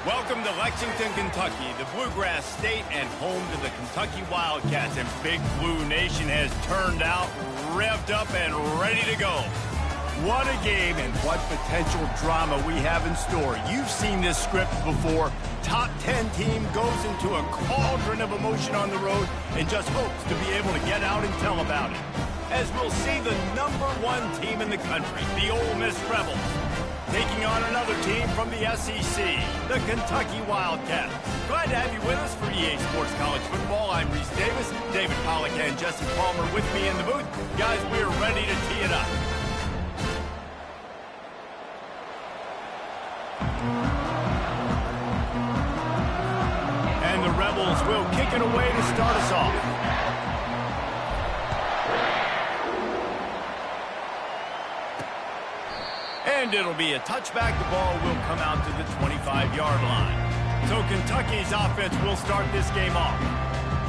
Welcome to Lexington, Kentucky, the Bluegrass State and home to the Kentucky Wildcats. And Big Blue Nation has turned out, revved up, and ready to go. What a game and what potential drama we have in store. You've seen this script before. Top 10 team goes into a cauldron of emotion on the road and just hopes to be able to get out and tell about it. As we'll see the #1 team in the country, the Ole Miss Rebels, taking on another team from the SEC, the Kentucky Wildcats. Glad to have you with us for EA Sports College Football. I'm Reese Davis, David Pollack and Jesse Palmer with me in the booth. Guys, we're ready to tee it up. And the Rebels will kick it away to start us off. And it'll be a touchback. The ball will come out to the 25-yard line. So Kentucky's offense will start this game off.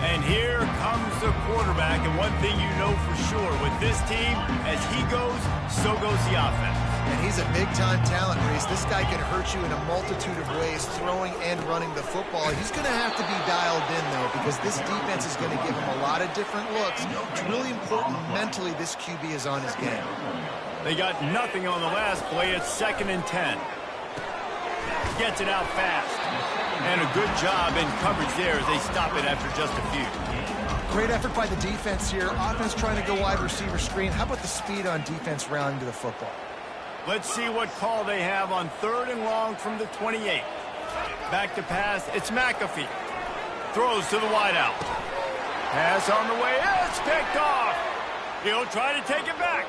And here comes the quarterback. And one thing you know for sure with this team, as he goes, so goes the offense. And he's a big-time talent, Reese. This guy can hurt you in a multitude of ways, throwing and running the football. He's going to have to be dialed in, though, because this defense is going to give him a lot of different looks. It's really important mentally this QB is on his game. They got nothing on the last play. It's 2nd and 10. Gets it out fast. And a good job in coverage there as they stop it after just a few. Great effort by the defense here. Offense trying to go wide receiver screen. How about the speed on defense rallying to the football? Let's see what call they have on 3rd and long from the 28. Back to pass. It's McAfee. Throws to the wideout. Pass on the way. It's picked off. He'll try to take it back.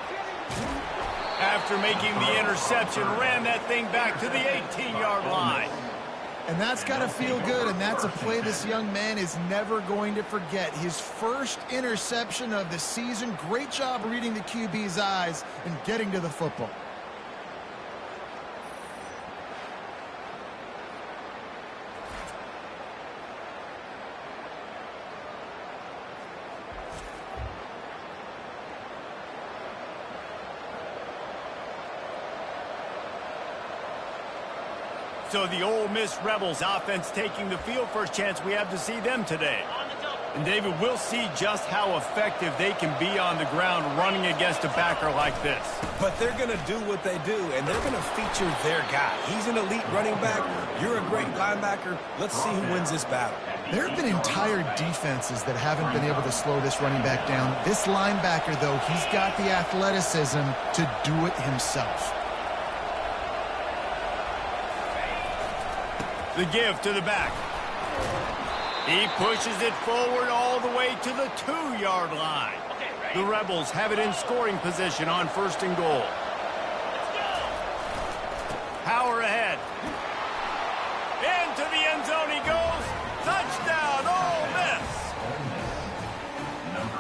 After making the interception, ran that thing back to the 18-yard line. And that's got to feel good, and that's a play this young man is never going to forget. His first interception of the season. Great job reading the QB's eyes and getting to the football. So the Ole Miss Rebels offense taking the field. First chance we have to see them today. And David, we'll see just how effective they can be on the ground running against a backer like this. But they're going to do what they do, and they're going to feature their guy. He's an elite running back. You're a great linebacker. Let's see who wins this battle. There have been entire defenses that haven't been able to slow this running back down. This linebacker, though, he's got the athleticism to do it himself. The give to the back. He pushes it forward all the way to the 2-yard line. The Rebels have it in scoring position on 1st and goal. Power ahead. Into the end zone he goes. Touchdown, Ole Miss.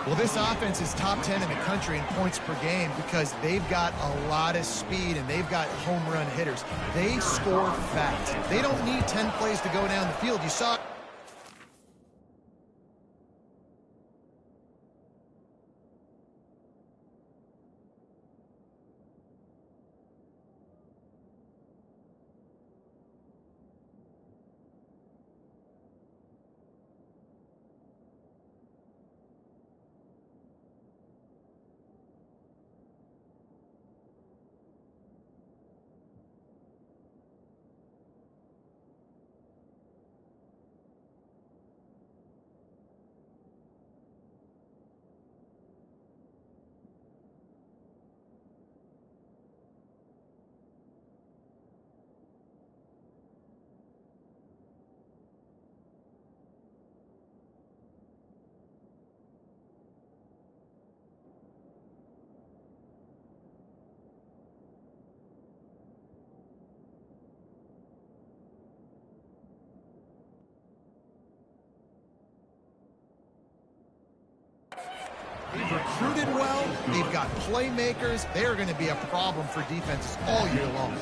Well, this offense is top 10 in the country in points per game because they've got a lot of speed and they've got home run hitters. They score fast. They don't need 10 plays to go down the field. You saw they've recruited well. They've got playmakers. They're going to be a problem for defenses all year long.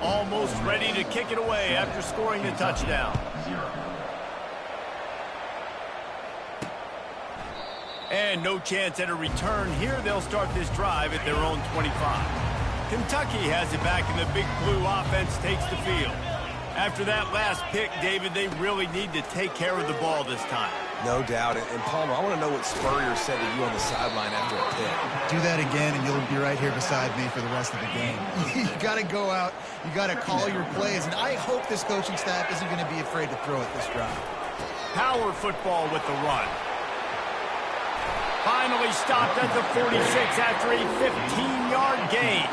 Almost ready to kick it away after scoring the touchdown. And no chance at a return here. They'll start this drive at their own 25. Kentucky has it back, and the Big Blue offense takes the field. After that last pick, David, they really need to take care of the ball this time. No doubt. And Palmer, I want to know what Spurrier said to you on the sideline after a pick. Do that again, and you'll be right here beside me for the rest of the game. You got to go out. You got to call your plays. And I hope this coaching staff isn't going to be afraid to throw it this drive. Power football with the run. Finally stopped at the 46 after a 15-yard gain.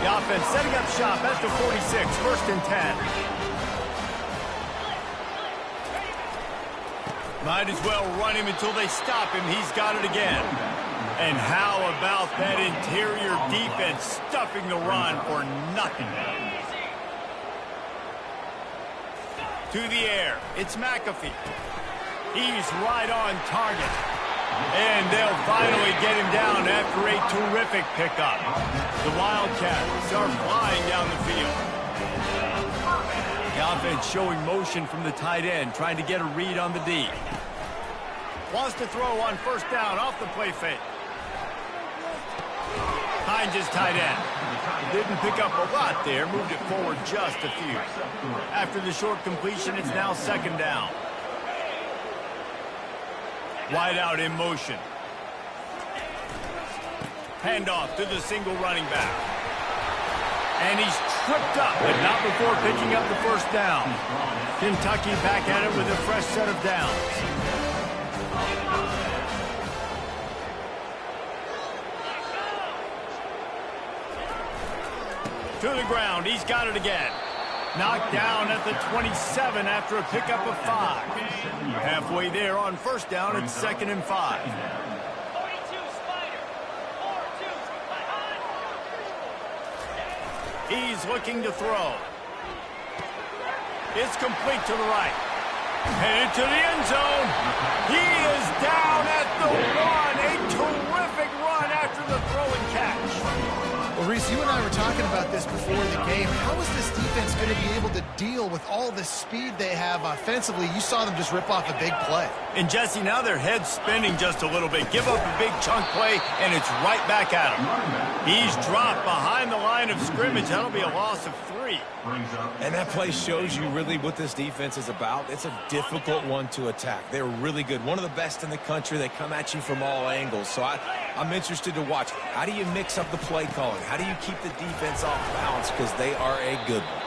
The offense setting up shop at the 46, 1st and 10. Might as well run him until they stop him. He's got it again. And how about that interior defense stuffing the run for nothing? To the air. It's McAfee. He's right on target. And they'll finally get him down after a terrific pickup. The Wildcats are flying down the field. The offense showing motion from the tight end, trying to get a read on the D. Wants to throw on 1st down off the play fake. Hines is tight end. Didn't pick up a lot there, moved it forward just a few. After the short completion, it's now 2nd down. Wide out in motion. Handoff to the single running back. And he's tripped up, but not before picking up the 1st down. Kentucky back at it with a fresh set of downs. To the ground, he's got it again. Knocked down at the 27 after a pickup of 5. Halfway there on 1st down, it's 2nd and 5. He's looking to throw. It's complete to the right. Headed to the end zone. He is down at the 1. A terrific run after the throw and catch. Well, Reese, you and I were talking about this before the game. How is this defense going to be able to deal with all the speed they have offensively? You saw them just rip off a big play. And, Jesse, now their head's spinning just a little bit. Give up a big chunk play, and it's right back at him. He's dropped behind the line of scrimmage. That'll be a loss of 3. And that play shows you really what this defense is about. It's a difficult one to attack. They're really good. One of the best in the country. They come at you from all angles. So I'm interested to watch. How do you mix up the play calling? How do you keep the defense off balance? Because they are a good one.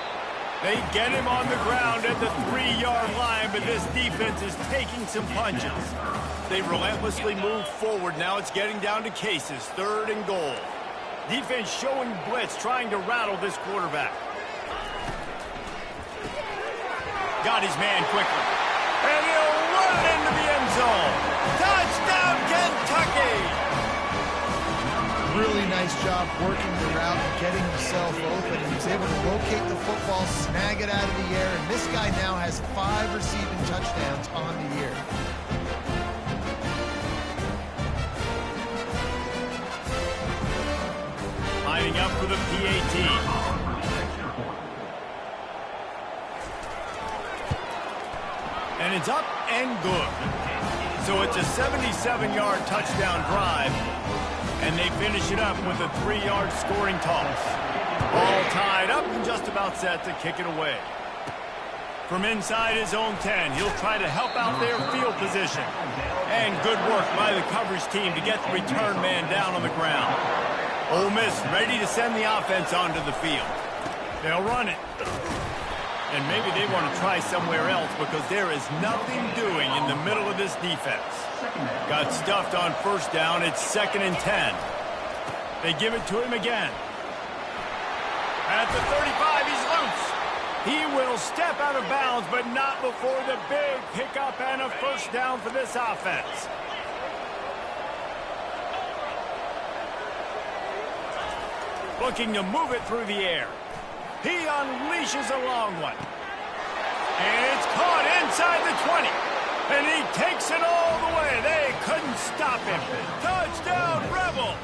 They get him on the ground at the 3-yard line, but this defense is taking some punches. They relentlessly move forward. Now it's getting down to cases. 3rd and goal. Defense showing blitz, trying to rattle this quarterback. Got his man quickly. And he'll run it into the end zone. Touchdown, Kentucky! Really nice job working the route and getting himself open. He was able to locate the football, snag it out of the air, and this guy now has 5 receiving touchdowns on the year. Lining up for the PAT. And it's up and good. So it's a 77-yard touchdown drive. And they finish it up with a 3-yard scoring toss. Ball tied up and just about set to kick it away. From inside his own 10, he'll try to help out their field position. And good work by the coverage team to get the return man down on the ground. Ole Miss ready to send the offense onto the field. They'll run it. And maybe they want to try somewhere else because there is nothing doing in the middle of this defense. Got stuffed on 1st down. It's 2nd and 10. They give it to him again. At the 35, he's loose. He will step out of bounds, but not before the big pickup and a 1st down for this offense. Looking to move it through the air. He unleashes a long one. And it's caught inside the 20. And he takes it all the way. They couldn't stop him. Touchdown, Rebels!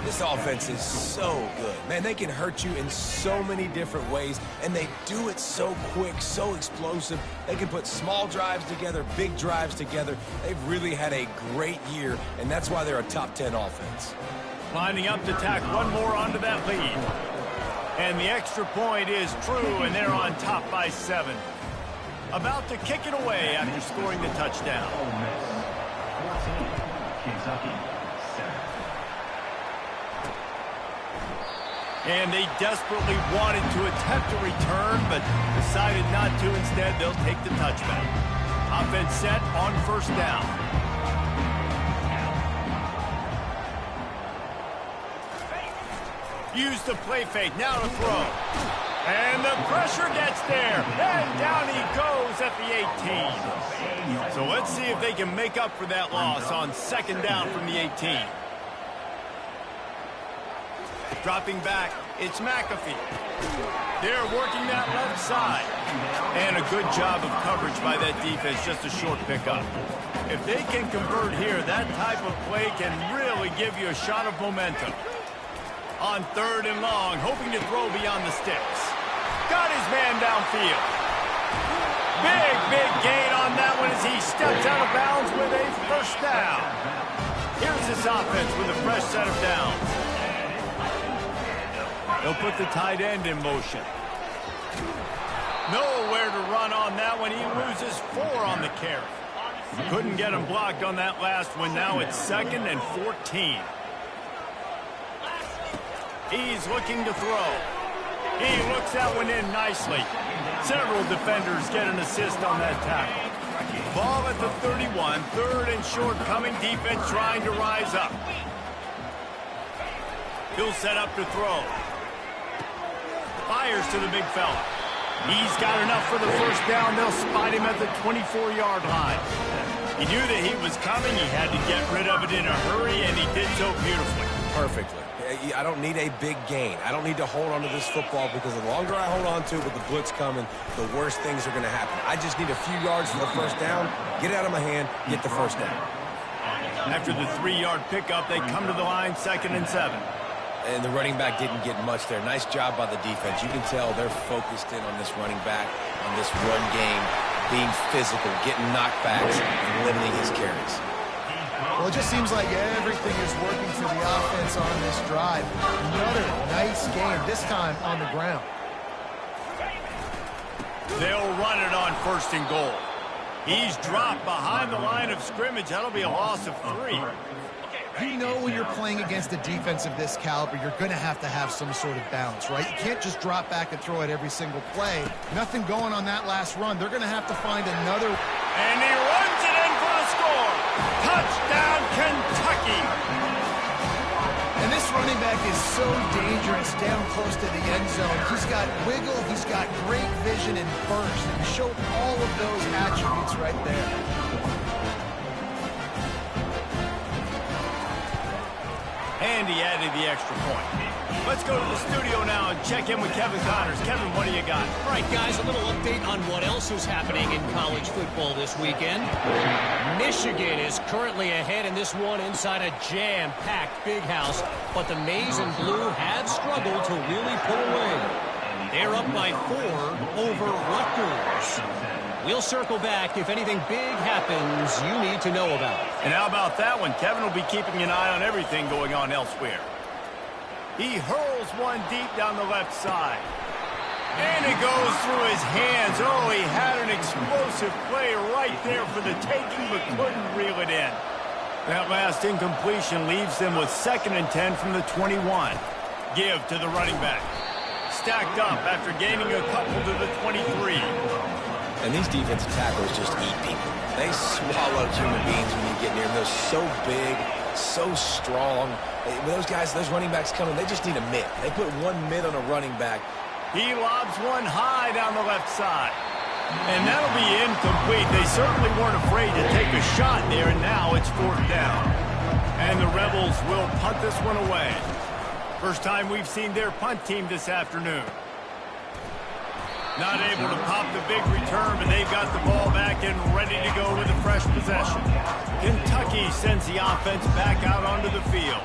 This offense is so good. Man, they can hurt you in so many different ways, and they do it so quick, so explosive. They can put small drives together, big drives together. They've really had a great year, and that's why they're a top 10 offense. Lining up to tack one more onto that lead. And the extra point is true, and they're on top by 7. About to kick it away after scoring the touchdown. And they desperately wanted to attempt a return, but decided not to. Instead, they'll take the touchback. Offense set on first down. Use the play fake. Now to throw. And the pressure gets there. And down he goes at the 18. So let's see if they can make up for that loss on second down from the 18. Dropping back, it's McAfee. They're working that left side. And a good job of coverage by that defense, just a short pickup. If they can convert here, that type of play can really give you a shot of momentum. On third and long, hoping to throw beyond the sticks. Got his man downfield. Big gain on that one as he steps out of bounds with a first down. Here's his offense with a fresh set of downs. They'll put the tight end in motion. Nowhere to run on that one. He loses 4 on the carry. Couldn't get him blocked on that last one. Now it's 2nd and 14. He's looking to throw. He looks that one in nicely. Several defenders get an assist on that tackle. Ball at the 31. 3rd and short coming. Defense trying to rise up. He'll set up to throw. Fires to the big fella. He's got enough for the first down. They'll spot him at the 24-yard line. He knew that he was coming. He had to get rid of it in a hurry, and he did so beautifully. Perfectly. I don't need a big gain. I don't need to hold on to this football because the longer I hold on to it with the blitz coming, the worse things are going to happen. I just need a few yards for the first down, get it out of my hand, get the first down. After the 3-yard pickup, they come to the line 2nd and 7. And the running back didn't get much there. Nice job by the defense. You can tell they're focused in on this running back, on this run game, being physical, getting knockbacks, and limiting his carries. Well, it just seems like everything is working for the offense on this drive. Another nice game, this time on the ground. They'll run it on 1st and goal. He's dropped behind the line of scrimmage. That'll be a loss of 3. You know when you're playing against a defense of this caliber, you're going to have some sort of balance, right? You can't just drop back and throw it every single play. Nothing going on that last run. They're going to have to find another. And he runs it in for the score. Touchdown, Kentucky. And this running back is so dangerous down close to the end zone. He's got wiggle, he's got great vision and burst. And he showed all of those attributes right there. And he added the extra point. Let's go to the studio now and check in with Kevin Connors. Kevin, what do you got? All right, guys, a little update on what else is happening in college football this weekend. Michigan is currently ahead in this one inside a jam-packed Big House, but the Maize and Blue have struggled to really pull away. They're up by 4 over Rutgers. We'll circle back if anything big happens you need to know about. And how about that one? Kevin will be keeping an eye on everything going on elsewhere. He hurls one deep down the left side. And it goes through his hands. Oh, he had an explosive play right there for the taking, but couldn't reel it in. That last incompletion leaves them with 2nd and 10 from the 21. Give to the running back. Stacked up after gaining a couple to the 23. And these defensive tackles just eat people. They swallow human beings when you get near them. They're so big, so strong. When those guys, those running backs coming, they just need a mid. They put one mid on a running back. He lobs one high down the left side. And that'll be incomplete. They certainly weren't afraid to take a shot there, and now it's 4th down. And the Rebels will punt this one away. First time we've seen their punt team this afternoon. Not able to pop the big return, but they've got the ball back and ready to go with a fresh possession. Kentucky sends the offense back out onto the field.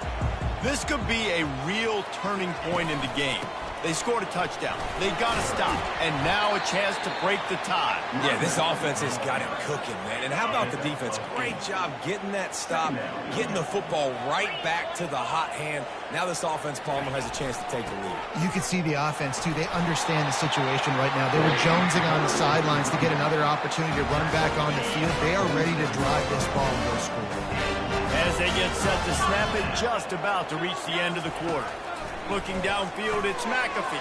This could be a real turning point in the game. They scored a touchdown. They got to stop. And now a chance to break the tie. Yeah, this offense has got it cooking, man. And how about the defense? Great job getting that stop, getting the football right back to the hot hand. Now this offense, Palmer, has a chance to take the lead. You can see the offense, too. They understand the situation right now. They were jonesing on the sidelines to get another opportunity to run back on the field. They are ready to drive this ball and go score. As they get set to snap it, just about to reach the end of the quarter. Looking downfield, it's McAfee.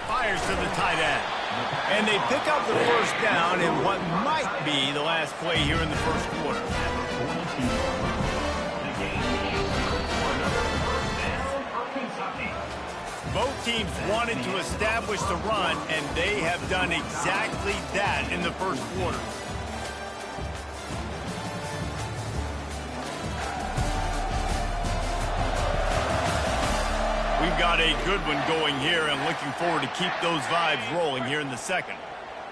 Fires to the tight end. And they pick up the first down in what might be the last play here in the first quarter. Both teams wanted to establish the run, and they have done exactly that in the first quarter. We've got a good one going here and looking forward to keep those vibes rolling here in the second.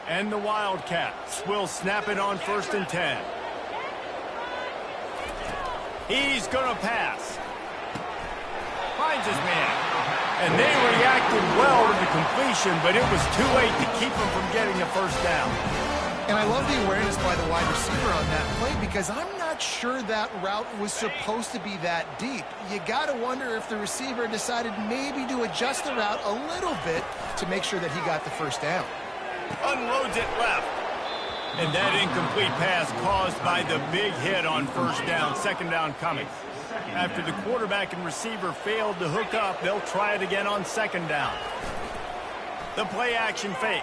And the Wildcats will snap it on 1st and 10. He's going to pass. Finds his man. And they reacted well to the completion, but it was too late to keep him from getting a first down. And I love the awareness by the wide receiver on that play because I'm not sure that route was supposed to be that deep. You got to wonder if the receiver decided maybe to adjust the route a little bit to make sure that he got the first down. Unloads it left. And that incomplete pass caused by the big hit on first down, second down coming. After the quarterback and receiver failed to hook up, they'll try it again on second down. The play action fake.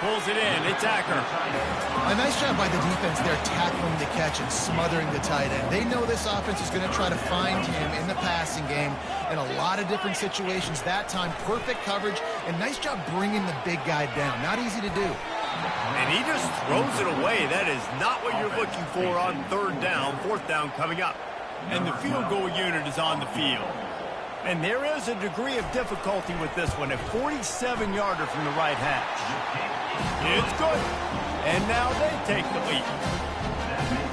Pulls it in. It's Acker. A nice job by the defense there tackling the catch and smothering the tight end. They know this offense is going to try to find him in the passing game in a lot of different situations. That time, perfect coverage, and nice job bringing the big guy down. Not easy to do. And he just throws it away. That is not what you're looking for on third down, fourth down coming up. And the field goal unit is on the field. And there is a degree of difficulty with this one, a 47-yarder from the right hash. It's good. And now they take the lead.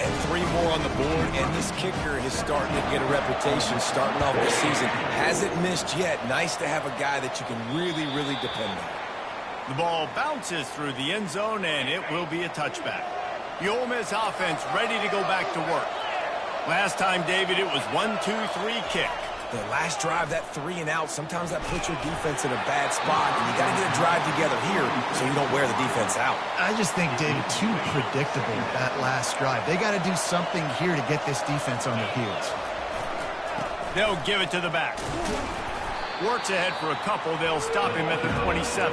And 3 more on the board, and this kicker is starting to get a reputation starting off the season. Hasn't missed yet. Nice to have a guy that you can really, really depend on. The ball bounces through the end zone, and it will be a touchback. The Ole Miss offense ready to go back to work. Last time, David, it was 1-2-3 kick. The last drive, that 3 and out, sometimes that puts your defense in a bad spot, and you got to get a drive together here so you don't wear the defense out. I just think, David, too predictable that last drive. They got to do something here to get this defense on their heels. They'll give it to the back. Works ahead for a couple. They'll stop him at the 27.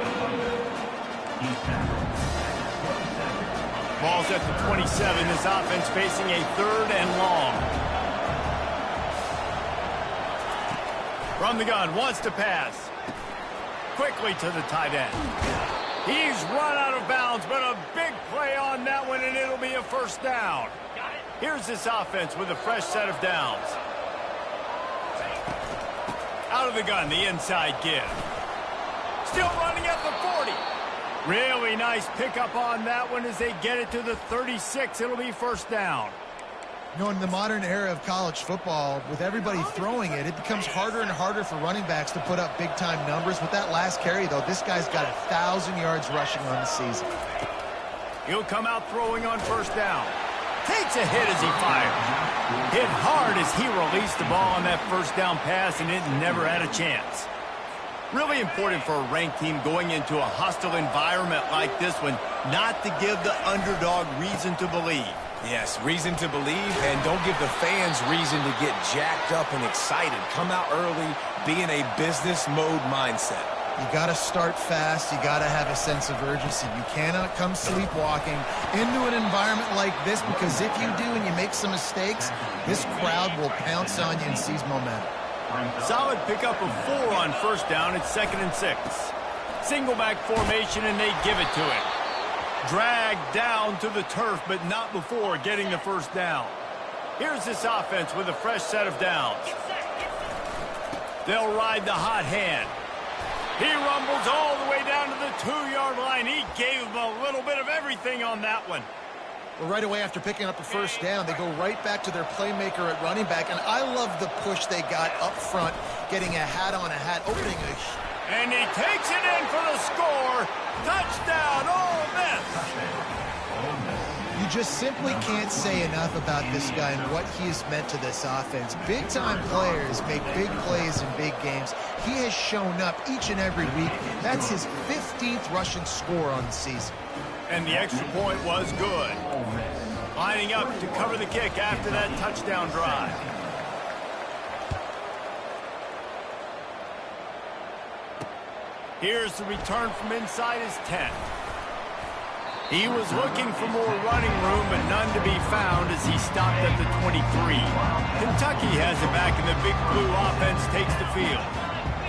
Ball's at the 27. This offense facing a 3rd and long. From the gun, wants to pass. Quickly to the tight end. He's run out of bounds, but a big play on that one, and it'll be a first down. Here's this offense with a fresh set of downs. Out of the gun, the inside give. Still running at the 40. Really nice pickup on that one as they get it to the 36. It'll be first down. You know, in the modern era of college football, with everybody throwing it, it becomes harder and harder for running backs to put up big-time numbers. With that last carry, though, this guy's got 1,000 yards rushing on the season. He'll come out throwing on first down. Takes a hit as he fires. Hit hard as he released the ball on that first down pass, and it never had a chance. Really important for a ranked team going into a hostile environment like this one, not to give the underdog reason to believe. Yes, reason to believe, and don't give the fans reason to get jacked up and excited. Come out early, be in a business mode mindset. You got to start fast. You got to have a sense of urgency. You cannot come sleepwalking into an environment like this, because if you do and you make some mistakes, this crowd will pounce on you and seize momentum. Solid pickup of 4 on first down. It's 2nd and 6. Single back formation, and they give it to him. Dragged down to the turf, but not before getting the first down. Here's this offense with a fresh set of downs. They'll ride the hot hand. He rumbles all the way down to the 2-yard line. He gave him a little bit of everything on that one. Well, right away after picking up a first down, they go right back to their playmaker at running back. And I love the push they got up front, getting a hat on a hat, opening a And he takes it in for the score. Touchdown, Ole Miss. You just simply can't say enough about this guy and what he has meant to this offense. Big-time players make big plays in big games. He has shown up each and every week. That's his 15th rushing score on the season. And the extra point was good. Lining up to cover the kick after that touchdown drive. Here's the return from inside his 10. He was looking for more running room, but none to be found as he stopped at the 23. Kentucky has it back, and the Big Blue offense takes the field.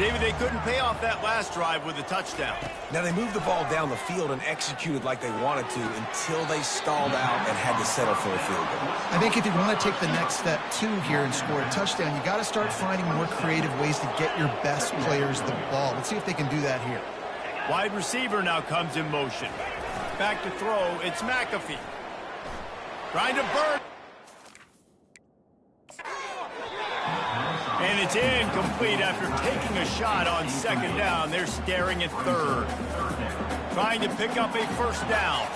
David, they couldn't pay off that last drive with a touchdown. Now, they moved the ball down the field and executed like they wanted to until they stalled out and had to settle for a field goal. I think if you want to take the next step, too, here and score a touchdown, you got to start finding more creative ways to get your best players the ball. Let's see if they can do that here. Wide receiver now comes in motion. Back to throw, it's McAfee. Trying to burn. And it's incomplete after taking a shot on second down. They're staring at third. Trying to pick up a first down.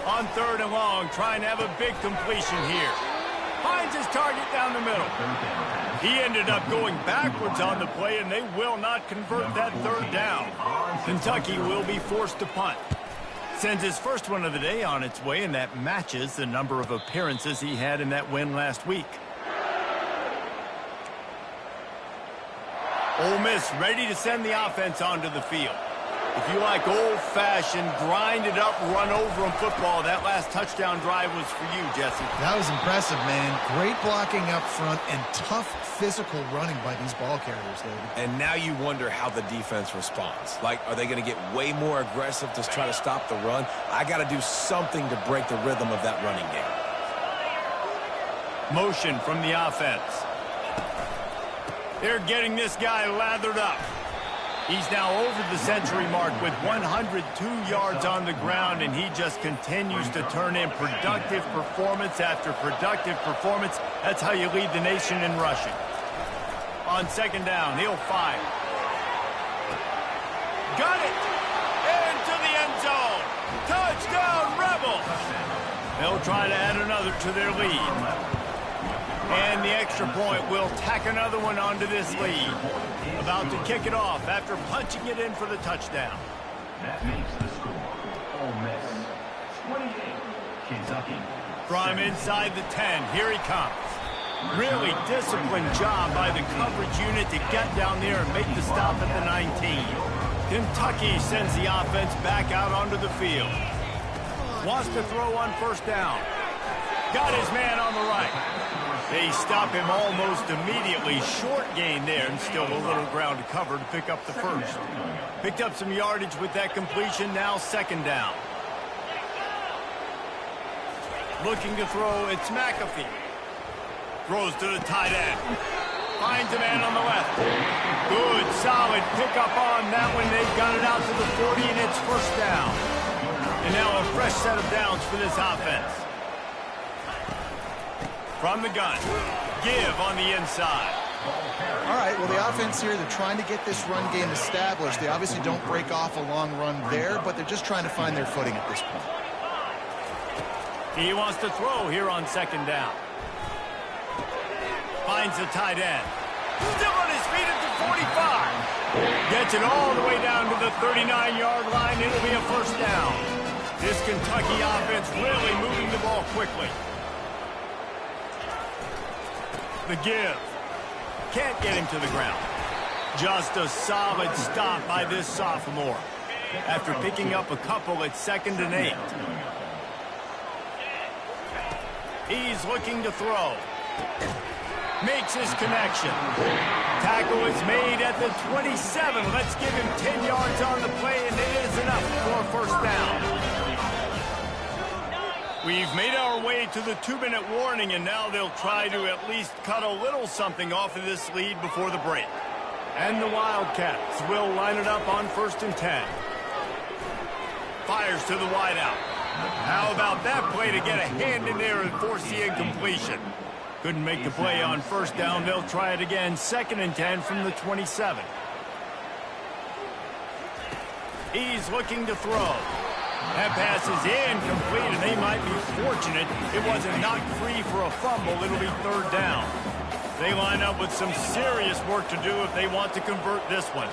On third and long, trying to have a big completion here. Finds his target down the middle. He ended up going backwards on the play, and they will not convert that third down. Kentucky will be forced to punt. Sends his first one of the day on its way, and that matches the number of appearances he had in that win last week. Ole Miss ready to send the offense onto the field. If you like old-fashioned, grind-it-up, run-over-'em football, that last touchdown drive was for you, Jesse. That was impressive, man. Great blocking up front and tough physical running by these ball carriers, David. And now you wonder how the defense responds. Like, are they going to get way more aggressive to try to stop the run? I got to do something to break the rhythm of that running game. Motion from the offense. They're getting this guy lathered up. He's now over the century mark with 102 yards on the ground, and he just continues to turn in productive performance after productive performance. That's how you lead the nation in rushing. On second down, he'll fire. Got it! Into the end zone! Touchdown, Rebels! They'll try to add another to their lead. And the extra point will tack another one onto this lead. About to kick it off after punching it in for the touchdown. That makes the score. Ole Miss 28, Kentucky. From inside the 10, here he comes. Really disciplined job by the coverage unit to get down there and make the stop at the 19. Kentucky sends the offense back out onto the field. Wants to throw on first down. Got his man on the right. They stop him almost immediately. Short gain there, and still a little ground to cover to pick up the first. Picked up some yardage with that completion. Now second down. Looking to throw, it's McAfee. Throws to the tight end. Finds a man on the left. Good, solid pickup on that one. They've got it out to the 40, and it's first down. And now a fresh set of downs for this offense. From the gun, give on the inside. All right, well, the offense here, they're trying to get this run game established. They obviously don't break off a long run there, but they're just trying to find their footing at this point. He wants to throw here on second down. Finds the tight end. Still on his feet at the 45. Gets it all the way down to the 39-yard line. It'll be a first down. This Kentucky offense really moving the ball quickly. The give. Can't get him to the ground. Just a solid stop by this sophomore. After picking up a couple at 2nd and 8. He's looking to throw. Makes his connection. Tackle is made at the 27. Let's give him 10 yards on the play, and it is enough for a first down. We've made our way to the 2-minute warning, and now they'll try to at least cut a little something off of this lead before the break. And the Wildcats will line it up on 1st and 10. Fires to the wideout. How about that play to get a hand in there and force the incompletion? Couldn't make the play on first down. They'll try it again. 2nd and 10 from the 27. He's looking to throw. That pass is incomplete, and they might be fortunate it wasn't knocked free for a fumble. It'll be 3rd down. They line up with some serious work to do if they want to convert this one.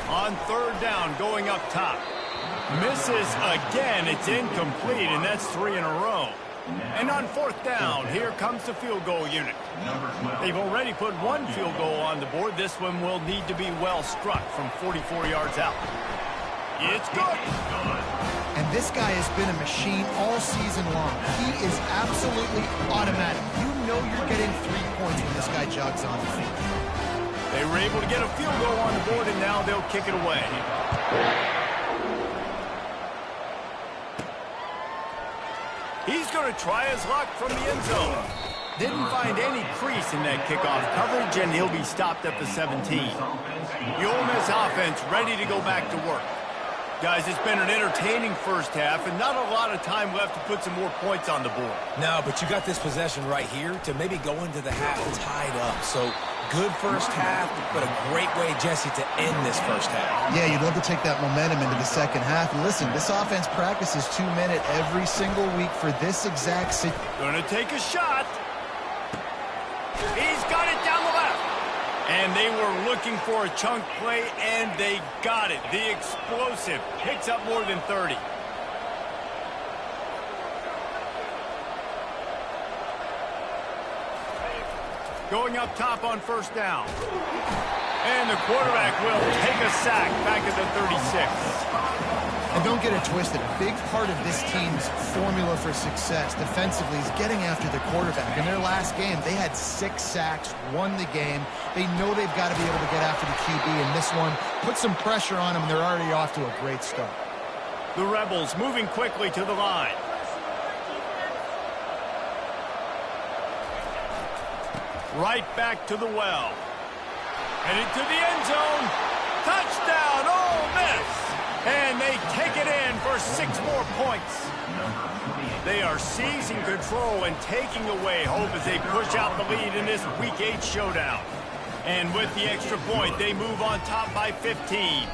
On 3rd down, going up top. Misses again. It's incomplete, and that's 3 in a row. And on 4th down, here comes the field goal unit. They've already put 1 field goal on the board. This one will need to be well struck from 44 yards out. It's good. And this guy has been a machine all season long. He is absolutely automatic. You know you're getting 3 points when this guy jogs on the field. They were able to get a field goal on the board, and now they'll kick it away. He's going to try his luck from the end zone. Didn't find any crease in that kickoff coverage, and he'll be stopped at the 17. The Ole Miss offense ready to go back to work. Guys, it's been an entertaining first half, and not a lot of time left to put some more points on the board. No, but you got this possession right here to maybe go into the half tied up. So good first half, but a great way, Jesse, to end this first half. Yeah, you'd love to take that momentum into the second half. And listen, this offense practices 2-minute every single week for this exact situation. Gonna take a shot. He's got it down the left. And they were looking for a chunk play, and they got it. The explosive picks up more than 30. Going up top on 1st down. And the quarterback will take a sack back at the 36. And don't get it twisted. A big part of this team's formula for success defensively is getting after the quarterback. In their last game, they had 6 sacks, won the game. They know they've got to be able to get after the QB, and this one put some pressure on them. They're already off to a great start. The Rebels moving quickly to the line. Right back to the well. Headed to the end zone. Touchdown, Ole Miss! And they take it in for 6 more points. They are seizing control and taking away hope as they push out the lead in this Week 8 showdown. And with the extra point, they move on top by 15.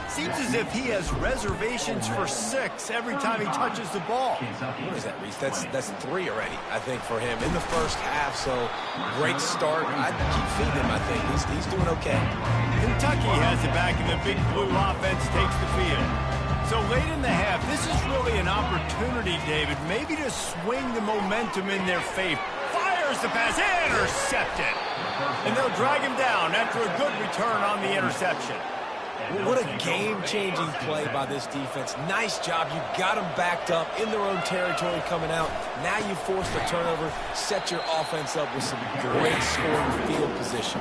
Seems as if he has reservations for 6 every time he touches the ball. What is that, Reese? That's 3 already, I think, for him in the first half. So great start. I'd keep feeding him, I think. He's doing okay. Kentucky has it back, and the Big Blue offense takes the field. So late in the half, this is really an opportunity, David, maybe to swing the momentum in their favor. Fires the pass, intercepted. And they'll drag him down after a good return on the interception. What a game-changing play by this defense. Nice job. You got them backed up in their own territory coming out. Now you force the turnover, set your offense up with some great scoring field position.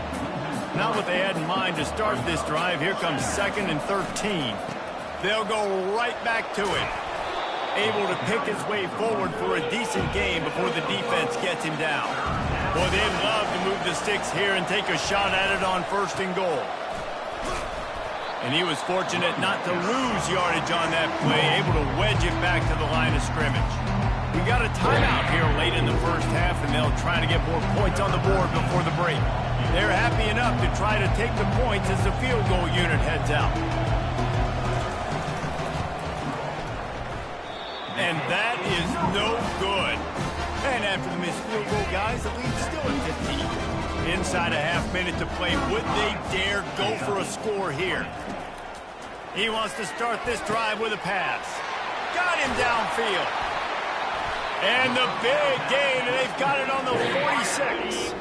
Not what they had in mind to start this drive. Here comes 2nd and 13. They'll go right back to it. Able to pick his way forward for a decent game before the defense gets him down. Boy, they'd love to move the sticks here and take a shot at it on 1st and goal. And he was fortunate not to lose yardage on that play, able to wedge it back to the line of scrimmage. We got a timeout here late in the first half, and they'll try to get more points on the board before the break. They're happy enough to try to take the points as the field goal unit heads out. And that is no good. And after the missed field goal, guys, the lead's still at 15. Inside a half-minute to play. Would they dare go for a score here? He wants to start this drive with a pass. Got him downfield. And the big gain, and they've got it on the 46.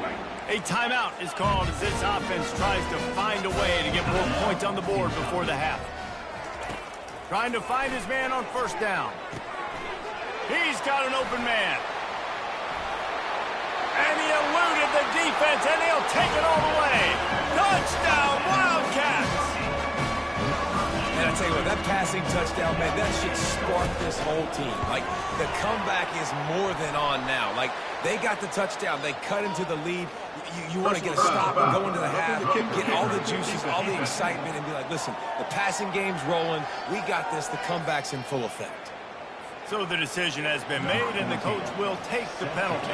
A timeout is called as this offense tries to find a way to get more points on the board before the half. Trying to find his man on 1st down. He's got an open man. And he eluded the defense, and he'll take it all the way. Touchdown, Wildcats! And I tell you what, that passing touchdown, man, that should spark this whole team. Like, the comeback is more than on now. Like, they got the touchdown. They cut into the lead. You want to get a stop and go into the half, get all the juices, all the excitement, and be like, listen, the passing game's rolling. We got this. The comeback's in full effect. So the decision has been made, and the coach will take the penalty.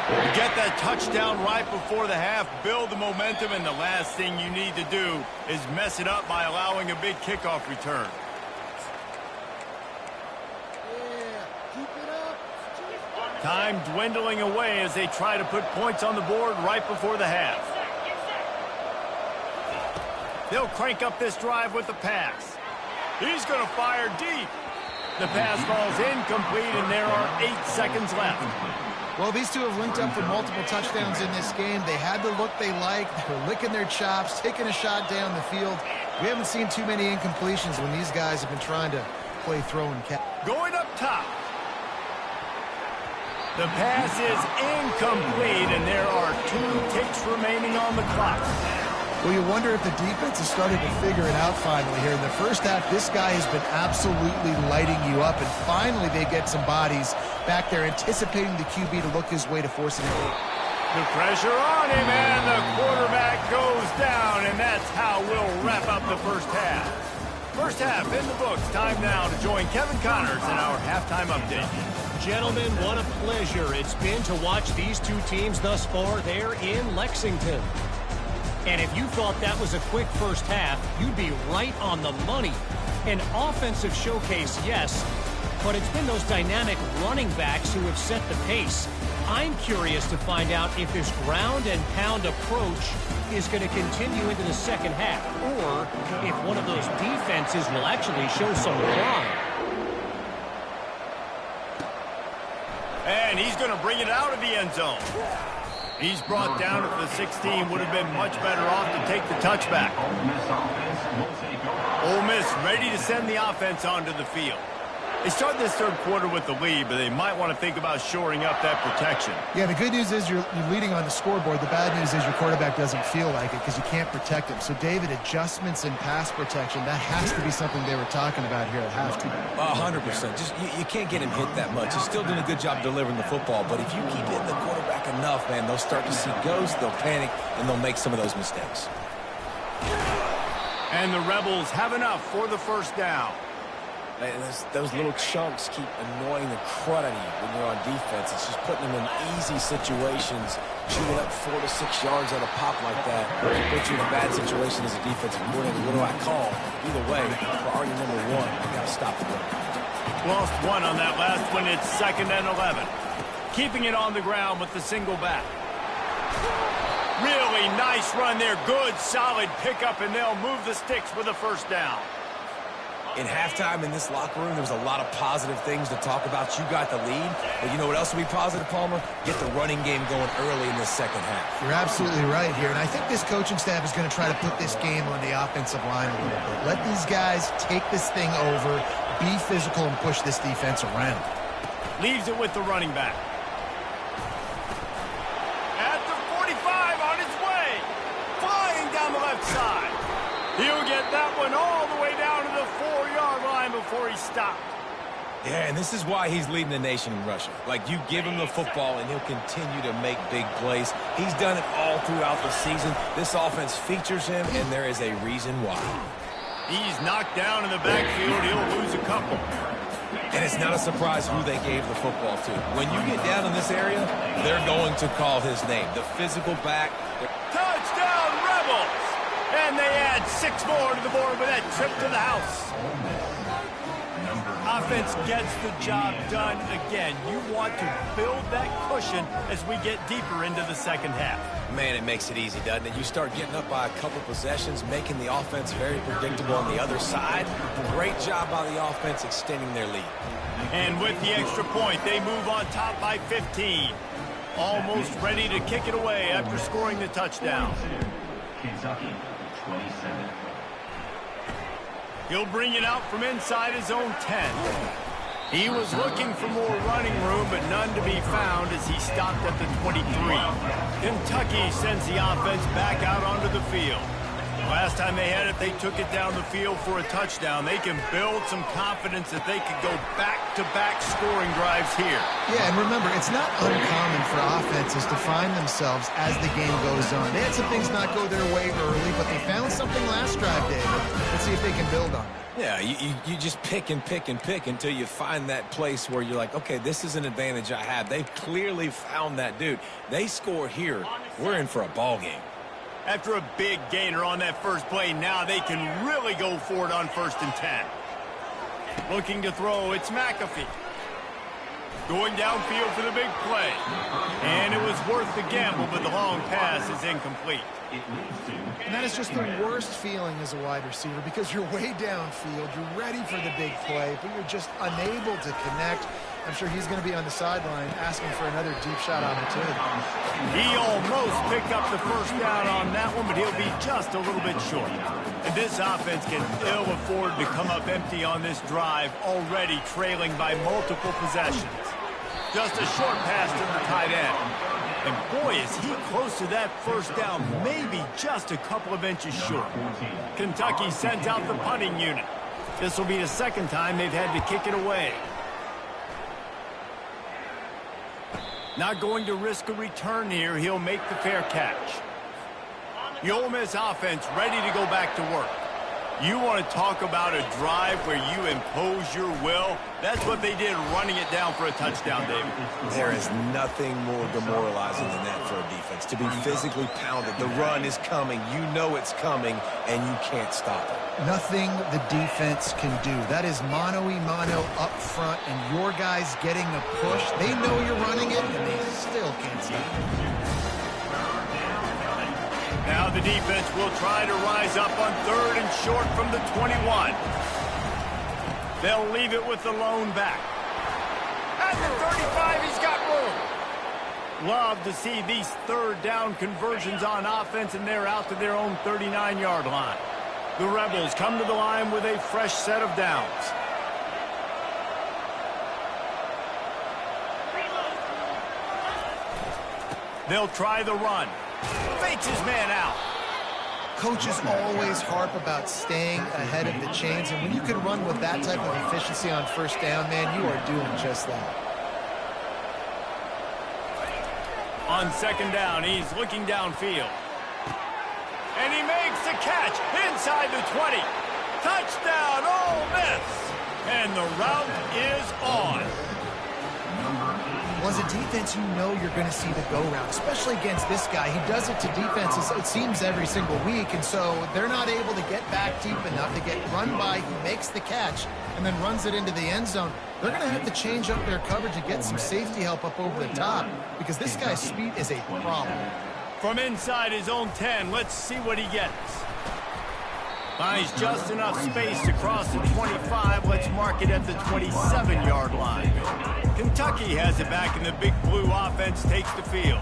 You get that touchdown right before the half, build the momentum, and the last thing you need to do is mess it up by allowing a big kickoff return. Time dwindling away as they try to put points on the board right before the half. They'll crank up this drive with the pass. He's going to fire deep. The pass falls incomplete, and there are 8 seconds left. Well, these two have linked up for multiple touchdowns in this game. They had the look they liked. They were licking their chops, taking a shot down the field. We haven't seen too many incompletions when these guys have been trying to play throwing catch. Going up top. The pass is incomplete, and there are 2 ticks remaining on the clock. Well, you wonder if the defense has started to figure it out finally here. In the first half, this guy has been absolutely lighting you up, and finally they get some bodies back there anticipating the QB to look his way to forcing it. The pressure on him, and the quarterback goes down, and that's how we'll wrap up the first half. First half in the books. Time now to join Kevin Connors in our halftime update. Gentlemen, what a pleasure it's been to watch these two teams thus far there in Lexington. And if you thought that was a quick first half, you'd be right on the money. An offensive showcase, yes, but it's been those dynamic running backs who have set the pace. I'm curious to find out if this ground and pound approach is going to continue into the second half, or if one of those defenses will actually show some pride. And he's going to bring it out of the end zone. He's brought down at the 16. Would have been much better off to take the touchback. Ole Miss ready to send the offense onto the field. They start this third quarter with the lead, but they might want to think about shoring up that protection. Yeah, the good news is you're leading on the scoreboard. The bad news is your quarterback doesn't feel like it because you can't protect him. So, David, adjustments in pass protection, that has to be something they were talking about here at halftime. 100%. Just you can't get him hit that much. He's still doing a good job delivering the football, but if you keep hitting the quarterback enough, man, they'll start to see ghosts, they'll panic, and they'll make some of those mistakes. And the Rebels have enough for the first down. Those little chunks keep annoying the crud out of you when you're on defense. It's just putting them in easy situations, shooting up 4 to 6 yards at a pop like that. It puts you in a bad situation as a defensive coordinator. What do I call? Either way, for argument number 1, I got to stop the run. Lost 1 on that last one. It's 2nd and 11. Keeping it on the ground with the single back. Really nice run there. Good, solid pickup, and they'll move the sticks with a first down. In halftime in this locker room, there was a lot of positive things to talk about. You got the lead, but you know what else will be positive, Palmer? Get the running game going early in the second half. You're absolutely right here, and I think this coaching staff is going to try to put this game on the offensive line a little bit. Let these guys take this thing over, be physical, and push this defense around. Leaves it with the running back. At the 45, on his way. Flying down the left side. He'll get that one all the way down to the 4-yard line before he stopped. Yeah, and this is why he's leading the nation in rushing. Like, you give him the football, and he'll continue to make big plays. He's done it all throughout the season. This offense features him, and there is a reason why. He's knocked down in the backfield. He'll lose a couple. And it's not a surprise who they gave the football to. When you get down in this area, they're going to call his name. The physical back. Touchdown, Rebels! And they add 6 more to the board with that trip to the house. Offense gets the job done again. You want to build that cushion as we get deeper into the second half. Man, it makes it easy, doesn't it? You start getting up by a couple possessions, making the offense very predictable on the other side. Great job by the offense extending their lead. And with the extra point, they move on top by 15. Almost ready to kick it away after scoring the touchdown. Kentucky, 27. He'll bring it out from inside his own 10. He was looking for more running room, but none to be found as he stopped at the 23. Kentucky sends the offense back out onto the field. Last time they had it, they took it down the field for a touchdown. They can build some confidence that they could go back-to-back scoring drives here. Yeah, and remember, it's not uncommon for offenses to find themselves as the game goes on. They had some things not go their way early, but they found something last drive, David. Let's see if they can build on it. Yeah, you just pick and pick and pick until you find that place where you're like, okay, this is an advantage I have. They've clearly found that dude. They score here, we're in for a ball game. After a big gainer on that first play, now they can really go for it on 1st and 10. Looking to throw, it's McAfee. Going downfield for the big play. And it was worth the gamble, but the long pass is incomplete. And that is just the worst feeling as a wide receiver because you're way downfield, you're ready for the big play, but you're just unable to connect. I'm sure he's going to be on the sideline asking for another deep shot opportunity. He almost picked up the first down on that one, but he'll be just a little bit short. And this offense can ill afford to come up empty on this drive, already trailing by multiple possessions. Just a short pass to the tight end. And boy, is he close to that first down, maybe just a couple of inches short. Kentucky sent out the punting unit. This will be the second time they've had to kick it away. Not going to risk a return here. He'll make the fair catch. The Ole Miss offense ready to go back to work. You want to talk about a drive where you impose your will? That's what they did, running it down for a touchdown, David. There is nothing more demoralizing than that for a defense. To be physically pounded. The run is coming. You know it's coming, and you can't stop it. Nothing the defense can do. That is mano-a-mano up front, and your guys getting a push. They know you're running it, and they still can't stop it. Now the defense will try to rise up on 3rd and short from the 21. They'll leave it with the lone back. At the 35, he's got room. Love to see these 3rd down conversions on offense, and they're out to their own 39-yard line. The Rebels come to the line with a fresh set of downs. They'll try the run. Fakes his man out. Coaches always harp about staying ahead of the chains, and when you can run with that type of efficiency on 1st down, man, you are doing just that. On 2nd down, he's looking downfield. And he makes the catch inside the 20. Touchdown, Ole Miss. And the route is on. Well, as a defense, you know you're going to see the go-route, especially against this guy. He does it to defenses, it seems, every single week, and so they're not able to get back deep enough to get run by. He makes the catch and then runs it into the end zone. They're going to have to change up their coverage and get some safety help up over the top because this guy's speed is a problem. From inside his own 10, let's see what he gets. Finds just enough space to cross the 25. Let's mark it at the 27-yard line. Kentucky has it back, and the Big Blue offense takes the field.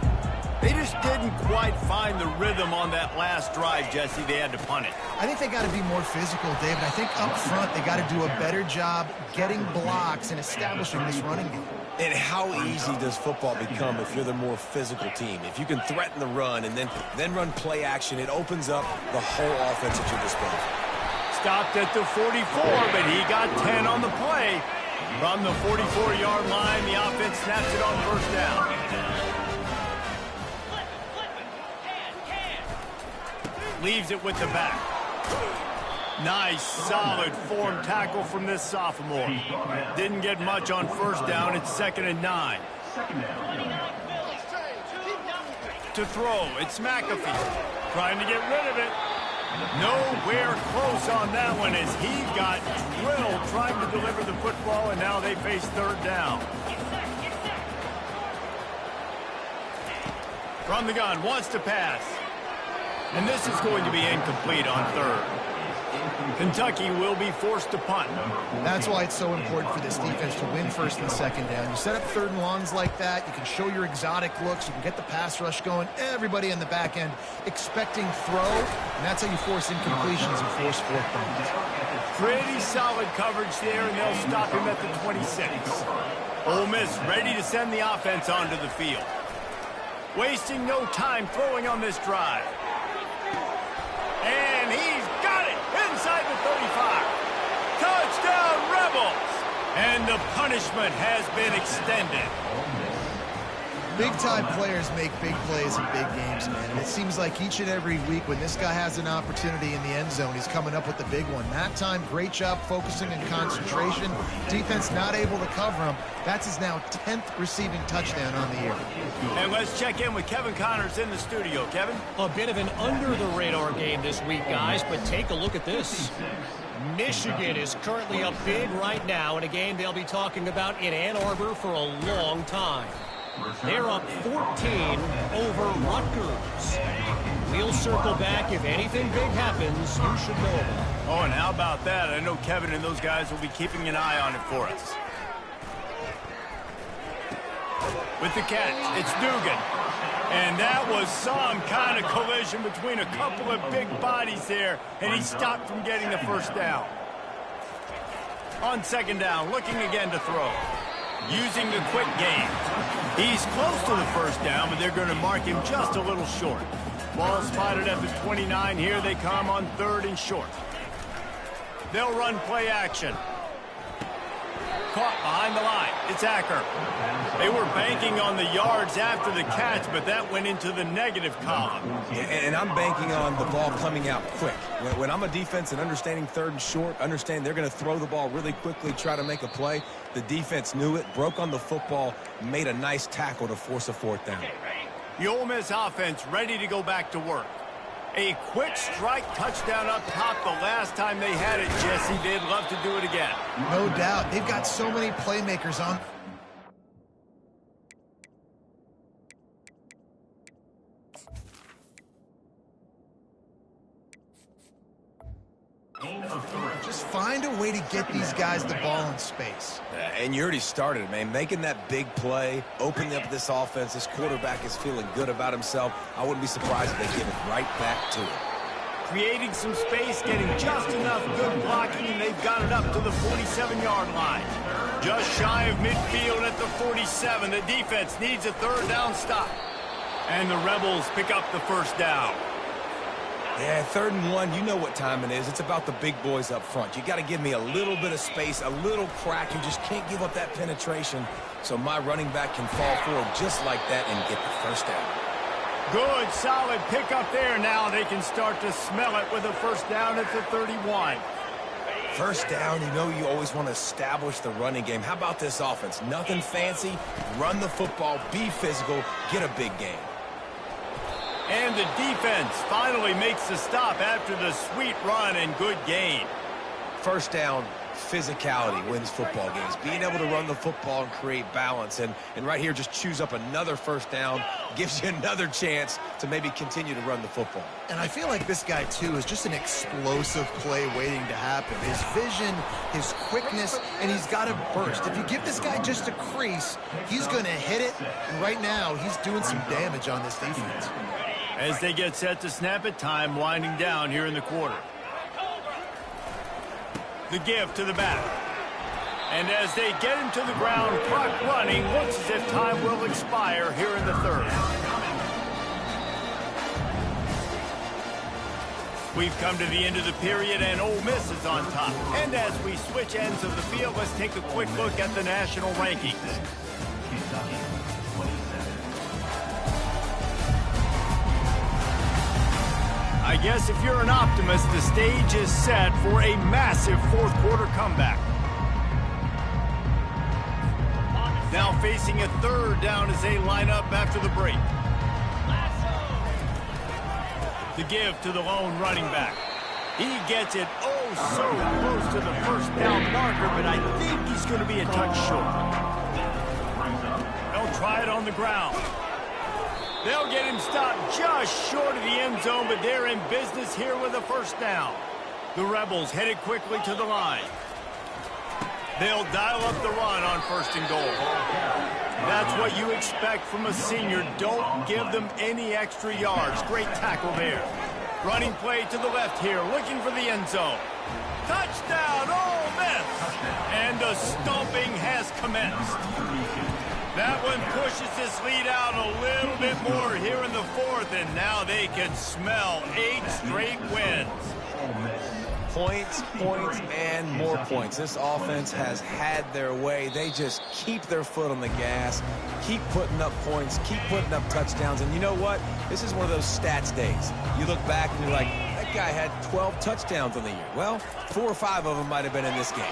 They just didn't quite find the rhythm on that last drive, Jesse. They had to punt it. I think they got to be more physical, David. I think up front they got to do a better job getting blocks and establishing this running game. And how easy does football become if you're the more physical team? If you can threaten the run and then run play action, it opens up the whole offense at your disposal. Stopped at the 44, but he got 10 on the play. From the 44-yard line, the offense snaps it on 1st down. Leaves it with the back. Nice, solid form tackle from this sophomore. Didn't get much on 1st down. It's 2nd and 9. To throw, it's McAfee. Trying to get rid of it. Nowhere close on that one as he got drilled trying to deliver the football, and now they face 3rd down. From the gun, wants to pass. And this is going to be incomplete on 3rd. Kentucky will be forced to punt. That's why it's so important for this defense to win 1st and 2nd down. You set up 3rd and longs like that, you can show your exotic looks, you can get the pass rush going, everybody in the back end expecting throw, and that's how you force incompletions and force 4th downs. Pretty solid coverage there, and they'll stop him at the 26. Ole Miss ready to send the offense onto the field. Wasting no time throwing on this drive. And he And the punishment has been extended. Big-time players make big plays in big games, man. And it seems like each and every week when this guy has an opportunity in the end zone, he's coming up with the big one. That time, great job focusing and concentration. Defense not able to cover him. That's his now 10th receiving touchdown on the year. And let's check in with Kevin Connors in the studio. Kevin? A bit of an under-the-radar game this week, guys, but take a look at this. Michigan is currently up big right now in a game they'll be talking about in Ann Arbor for a long time. They're up 14 over Rutgers. We'll circle back if anything big happens. You should know about it. Oh, and how about that? I know Kevin and those guys will be keeping an eye on it for us. With the catch, it's Dugan. And that was some kind of collision between a couple of big bodies there, and he stopped from getting the first down. On second down, looking again to throw. Using the quick game. He's close to the first down, but they're going to mark him just a little short. Ball spotted at the 29. Here they come on third and short. They'll run play action. Caught behind the line. It's Acker. They were banking on the yards after the catch, but that went into the negative column. And I'm banking on the ball coming out quick. When I'm a defense and understanding third and short, understand they're going to throw the ball really quickly, try to make a play. The defense knew it, broke on the football, made a nice tackle to force a fourth down. The Ole Miss offense ready to go back to work. A quick strike touchdown up top the last time they had it, Jesse. They'd love to do it again. No doubt. They've got so many playmakers on. Just find a way to get these guys the ball in space. And you already started, man. Making that big play, opening up this offense. This quarterback is feeling good about himself. I wouldn't be surprised if they give it right back to him. Creating some space, getting just enough good blocking, and they've got it up to the 47-yard line. Just shy of midfield at the 47. The defense needs a third down stop. And the Rebels pick up the first down. Yeah, 3rd and 1, you know what time it is. It's about the big boys up front. You got to give me a little bit of space, a little crack. You just can't give up that penetration. So my running back can fall forward just like that and get the first down. Good, solid pickup there. Now they can start to smell it with a first down at the 31. First down, you know you always want to establish the running game. How about this offense? Nothing fancy. Run the football, be physical, get a big game. And the defense finally makes the stop after the sweet run and good gain. First down, physicality wins football games. Being able to run the football and create balance. And right here, just choose up another first down, gives you another chance to maybe continue to run the football. And I feel like this guy, too, is just an explosive play waiting to happen. His vision, his quickness, and he's got a burst. If you give this guy just a crease, he's going to hit it. And right now, he's doing some damage on this defense. As they get set to snap it, time winding down here in the quarter. The give to the back. And as they get him to the ground, clock running, looks as if time will expire here in the third. We've come to the end of the period, and Ole Miss is on top. And as we switch ends of the field, let's take a quick look at the national rankings. Kentucky, 27. I guess if you're an optimist, the stage is set for a massive fourth quarter comeback. Now facing a third down as they line up after the break. The give to the lone running back. He gets it oh so close to the first down marker, but I think he's going to be a touch short. They'll try it on the ground. They'll get him stopped just short of the end zone, but they're in business here with a first down. The Rebels headed quickly to the line. They'll dial up the run on first and goal. That's what you expect from a senior. Don't give them any extra yards. Great tackle there. Running play to the left here, looking for the end zone. Touchdown, Ole Miss! And the stomping has commenced. That one pushes this lead out a little bit more here in the fourth, and now they can smell 8 straight wins. Points, points, and more points. This offense has had their way. They just keep their foot on the gas, keep putting up points, keep putting up touchdowns. And you know what? This is one of those stats days. You look back and you're like, that guy had 12 touchdowns on the year. Well, 4 or 5 of them might have been in this game.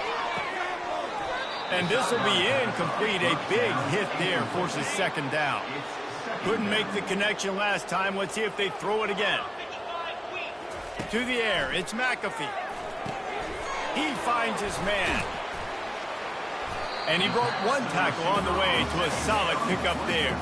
And this will be incomplete. A big hit there forces second down. Couldn't make the connection last time. Let's see if they throw it again. To the air, it's McAfee. He finds his man. And he broke one tackle on the way to a solid pickup there.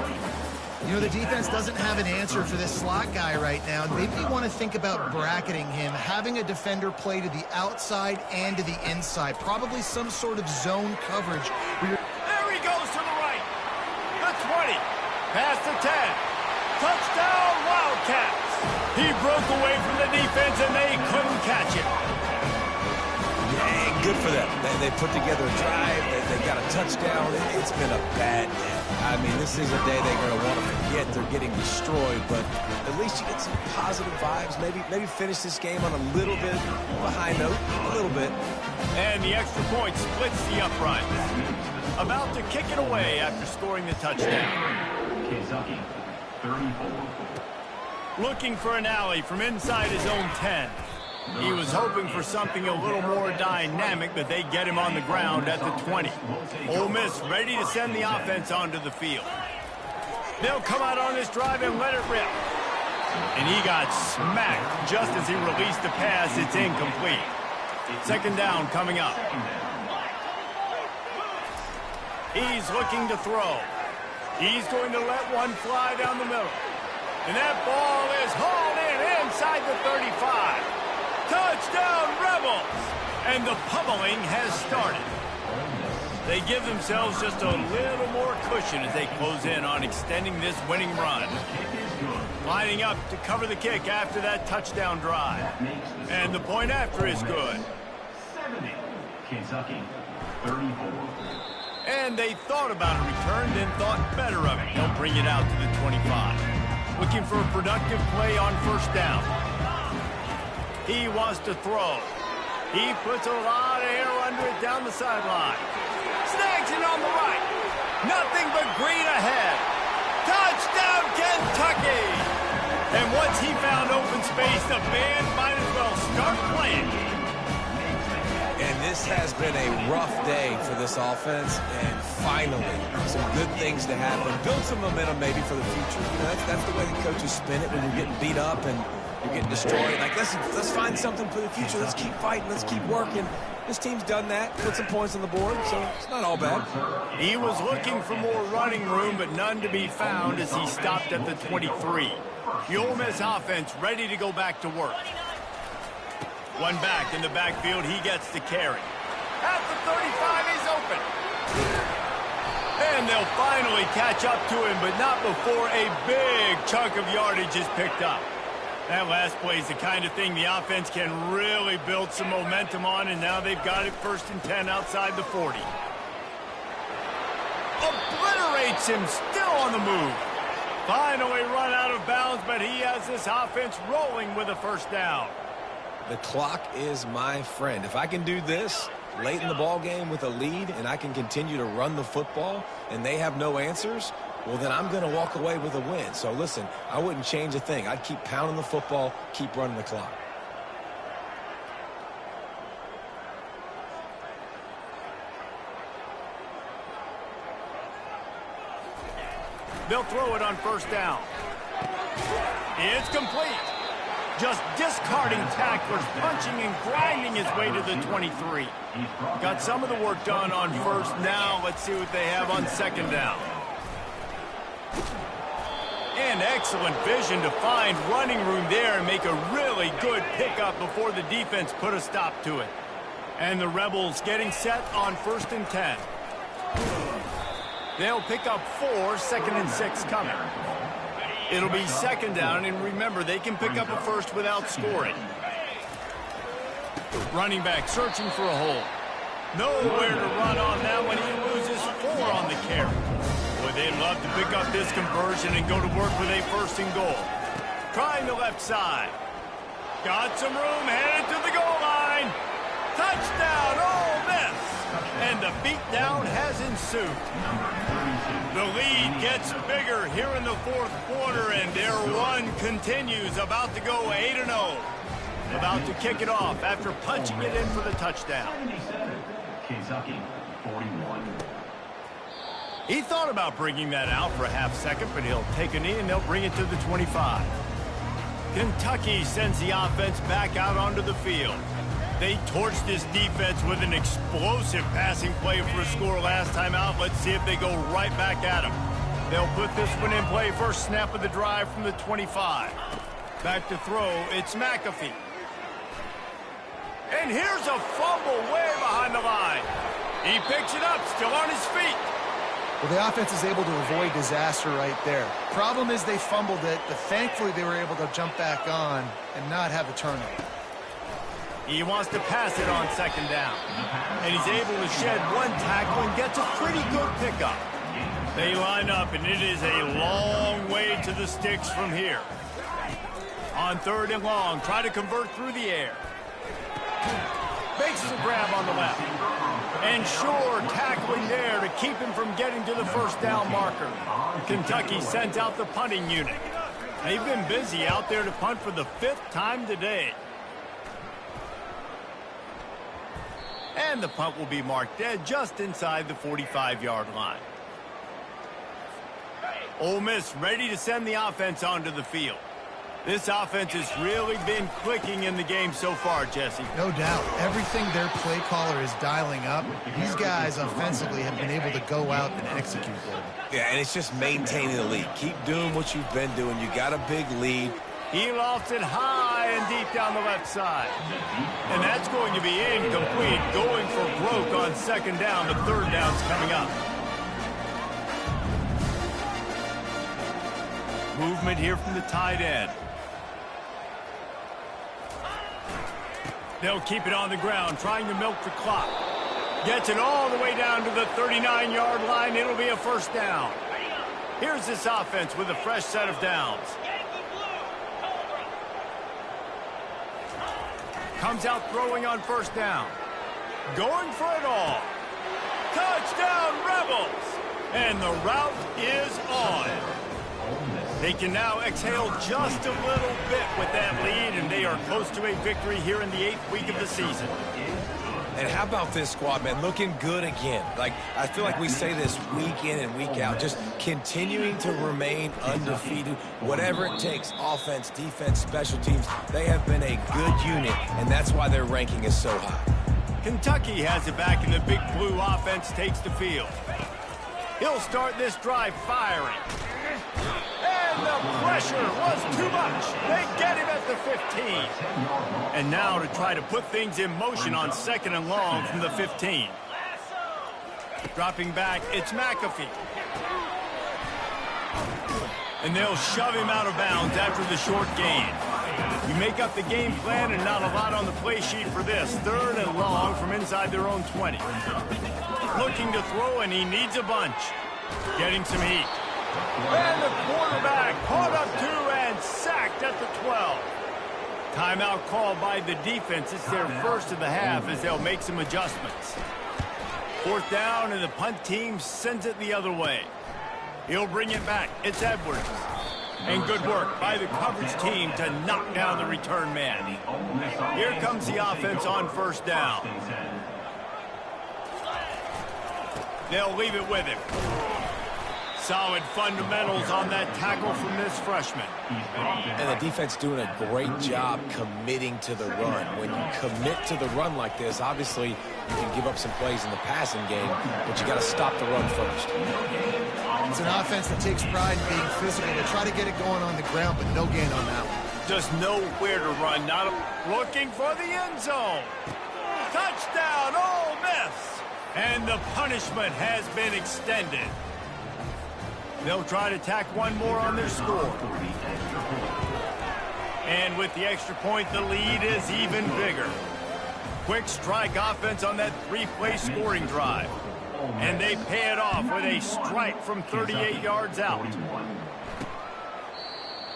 You know, the defense doesn't have an answer for this slot guy right now. They may want to think about bracketing him, having a defender play to the outside and to the inside. Probably some sort of zone coverage. There he goes to the right. The 20. Past the 10. Touchdown, Wildcats. He broke away from the defense, and they couldn't catch him. Dang, good for them. They put together a drive. They got a touchdown. It's been a bad day. I mean, this is a day they're going to want to forget. They're getting destroyed, but at least you get some positive vibes. Maybe finish this game on a little bit of a high note, a little bit. And the extra point splits the upright. About to kick it away after scoring the touchdown. Kentucky, 34. Looking for an alley from inside his own 10. He was hoping for something a little more dynamic, but they get him on the ground at the 20. Ole Miss ready to send the offense onto the field. They'll come out on this drive and let it rip. And he got smacked just as he released the pass. It's incomplete. Second down coming up. He's looking to throw. He's going to let one fly down the middle. And that ball is hauled in inside the 35. Touchdown, Rebels! And the pummeling has started. They give themselves just a little more cushion as they close in on extending this winning run. Lining up to cover the kick after that touchdown drive. And the point after is good. 70. Kentucky, 34. And they thought about a return, then thought better of it. They'll bring it out to the 25. Looking for a productive play on first down. He wants to throw. He puts a lot of air under it down the sideline. Snags it on the right. Nothing but green ahead. Touchdown, Kentucky! And once he found open space, the band might as well start playing. And this has been a rough day for this offense, and finally, some good things to happen. Build some momentum maybe for the future. You know, that's the way the coaches spin it when you're getting beat up and you're getting destroyed. Like, let's find something for the future. Let's keep fighting. Let's keep working. This team's done that, put some points on the board, so it's not all bad. He was looking for more running room, but none to be found as he stopped at the 23. The Ole Miss offense ready to go back to work. One back in the backfield, he gets the carry. At the 35, he's open. And they'll finally catch up to him, but not before a big chunk of yardage is picked up. That last play is the kind of thing the offense can really build some momentum on, and now they've got it 1st and 10 outside the 40. Obliterates him, still on the move. Finally run out of bounds, but he has this offense rolling with a first down. The clock is my friend. If I can do this late in the ball game with a lead and I can continue to run the football and they have no answers, well, then I'm going to walk away with a win. So, listen, I wouldn't change a thing. I'd keep pounding the football, keep running the clock. They'll throw it on first down. It's complete. Just discarding tacklers, punching and grinding his way to the 23. Got some of the work done on first. Now let's see what they have on second down. And excellent vision to find running room there and make a really good pickup before the defense put a stop to it. And the Rebels getting set on 1st and 10. They'll pick up 4, 2nd and 6 coming. It'll be second down, and remember, they can pick up a first without scoring. Running back searching for a hole. Nowhere to run on that one. He loses 4 on the carry. Boy, they'd love to pick up this conversion and go to work with a 1st and goal. Trying the left side. Got some room, headed to the goal line. and the beatdown has ensued. The lead gets bigger here in the fourth quarter, and their run continues, about to go 8-0. About to kick it off after punching it in for the touchdown. Kentucky 41. He thought about bringing that out for a half second, but he'll take a knee and they'll bring it to the 25. Kentucky sends the offense back out onto the field. They torched this defense with an explosive passing play for a score last time out. Let's see if they go right back at them. They'll put this one in play, first snap of the drive from the 25. Back to throw, it's McAfee. And here's a fumble way behind the line. He picks it up, still on his feet. Well, the offense is able to avoid disaster right there. Problem is they fumbled it, but thankfully they were able to jump back on and not have a turnover. He wants to pass it on second down. And he's able to shed one tackle and gets a pretty good pickup. They line up, and it is a long way to the sticks from here. On third and long, try to convert through the air. Makes the grab on the left. And sure, tackling there to keep him from getting to the first down marker. Kentucky sends out the punting unit. They've been busy out there to punt for the 5th time today. And the punt will be marked dead just inside the 45-yard line. Ole Miss ready to send the offense onto the field. This offense has really been clicking in the game so far, Jesse. No doubt. Everything their play caller is dialing up, these guys offensively have been able to go out and execute them. Yeah, and it's just maintaining the lead. Keep doing what you've been doing. You got a big lead. He lofts it high and deep down the left side. And that's going to be incomplete. Going for broke on second down. The third down's coming up. Movement here from the tight end. They'll keep it on the ground, trying to milk the clock. Gets it all the way down to the 39-yard line. It'll be a first down. Here's this offense with a fresh set of downs. Comes out throwing on first down. Going for it all. Touchdown, Rebels! And the route is on. They can now exhale just a little bit with that lead, and they are close to a victory here in the 8th week of the season. And how about this squad, man? Looking good again. Like, I feel like we say this week in and week out, just continuing to remain undefeated. Whatever it takes, offense, defense, special teams, they have been a good unit, and that's why their ranking is so high. Kentucky has it back, and the Big Blue offense takes the field. He'll start this drive firing. And the pressure was too much. They get him at the 15. And now to try to put things in motion on second and long from the 15. Dropping back, it's McAfee. And they'll shove him out of bounds after the short gain. You make up the game plan and not a lot on the play sheet for this. Third and long from inside their own 20. Looking to throw, and he needs a bunch. Getting some heat. And the quarterback caught up to and sacked at the 12. Timeout called by the defense. It's their first of the half as they'll make some adjustments. Fourth down, and the punt team sends it the other way. He'll bring it back. It's Edwards. And good work by the coverage team to knock down the return man. Here comes the offense on first down. They'll leave it with him. Solid fundamentals on that tackle from this freshman. And the defense doing a great job committing to the run. When you commit to the run like this, obviously you can give up some plays in the passing game, but you got to stop the run first. It's an offense that takes pride in being physical. They try to get it going on the ground, but no gain on that one. Just know where to run. Not looking for the end zone. Touchdown, Ole Miss! And the punishment has been extended. They'll try to tack one more on their score. And with the extra point, the lead is even bigger. Quick strike offense on that three-play scoring drive. And they pay it off with a strike from 38 yards out.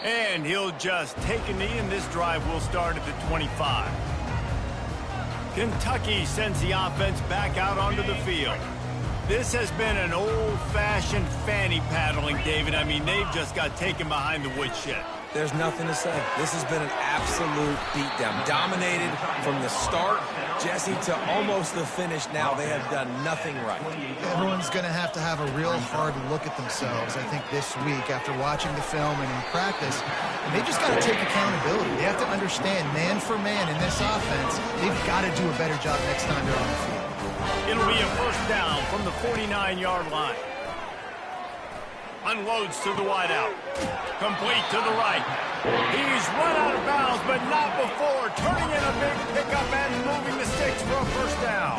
And he'll just take a knee, and this drive will start at the 25. Kentucky sends the offense back out onto the field. This has been an old-fashioned fanny paddling, David. I mean, they've just got taken behind the woodshed. There's nothing to say. This has been an absolute beatdown. Dominated from the start, Jesse, to almost the finish now. They have done nothing right. Everyone's going to have a real hard look at themselves, I think, this week after watching the film and in practice. And they just got to take accountability. They have to understand, man for man in this offense, they've got to do a better job next time they're on the field. It'll be a first down from the 49-yard line. Unloads to the wideout. Complete to the right. He's run out of bounds, but not before turning in a big pickup and moving the sticks for a first down.